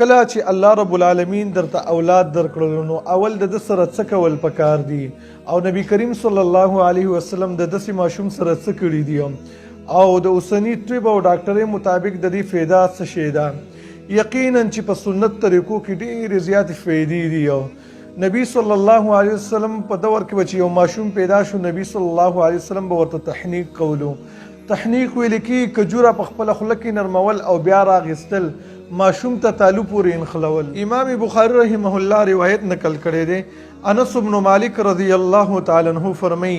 کله چې الله رب العالمین درته اولاد درکړل نو اول د سره څه کول پکار دي او نبی کریم صلی الله علیه وسلم د داسې ماشوم سره څه کړي دي او د اوسني طب او ډاکټرۍ مطابق د دې فایده څه شی ده. یقینا چې په سنت طریقو کې ډېرې زیاتې فایدې دي. نبی صلی الله علیه وسلم په دور کې چې یو ماشوم پیدا شو نبی صلی الله علیه وسلم به ورته تحنیک کولو. تحنیک ویل کې کجوره په خپل خوله کې نرمول او بیا راغستل ماشوم ته تالو پورې انخلول. امام بخاری رحمه الله روایت نقل کړی دی. انس بن مالک رضی الله تعالی عنہ فرمایي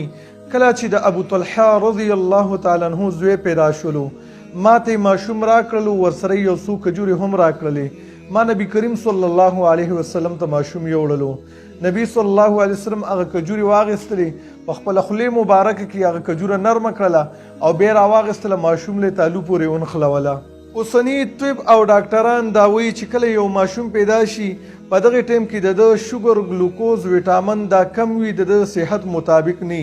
کله چې د ابو طلحه رضی الله تعالی عنہ زوی پیدا شولو ما ته ماشوم راکړلو ورسره یو څو کجورې هم راکړلې. ما نبی کریم صلی الله علیه وسلم ته ماشوم یوړلو. نبی صلی الله علیه وسلم هغه کجورې واغستلې په خپل خولې مبارکه کې هغه کجوره نرمه کړله او بیا راواغستله ماشوم له تالو پورې ونښلوله. اوسني طب او ډاکټران دا وایي چې کله یو ماشوم پیدا شي په دغه ټیم کې د شوګر ګلوکوز ویټامین دا کم وي د صحت مطابق نه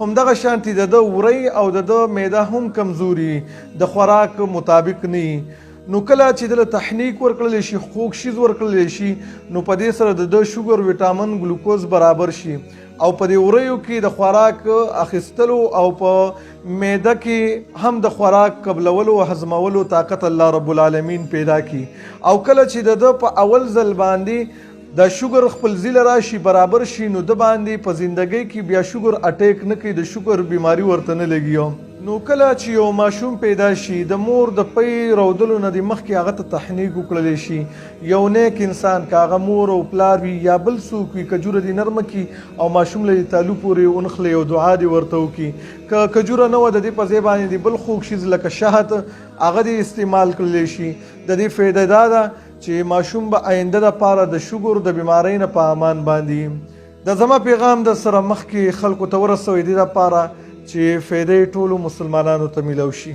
همدغه شانتي د وری او د معده هم کمزوري د خوراک مطابق نه. نو کله چې د تحنیک ورکړل شي خوږ شیز ورکړل شي نو په دې سره د شوګر ویټامین ګلوکوز برابر شي او په دې وریو کې د خوراک اخیستلو او په معده کې هم د خوراک قبلولو او هضمولو طاقت الله رب العالمین پیدا کی. او کله چې د په اول ځل باندې د شوګر خپل ځل راشي برابر شي نو د باندې په زندګۍ کې بیا شوګر اٹیک نه کوي د شوګر بیماری ورته نه لګي. نو کله چې یو ماشوم پیدا شي د مور د پی رودلو نه د مخکې هغه ته تحنیک وکړلی شي. یو نیک انسان که هغه مور او پلار وي یا بل څوک وي کجوره دې نرمه کړي او ماشوم له تالو پورې ونښلي او دعا دې ورته وکړي. که کجوره نه وه د دې په ځای باندې د بل خوږ شیز لکه شهد هغه دې استعمال کړلی شي. د دې فایده دا ده چې ماشوم به آینده دپاره د شوګر د بیمارۍ نه په امان باندې. د زما پیغام د سره مخکې خلکو ته ورسوئ دې دپاره چې فایده ټولو مسلمانانو ته میلاو شي.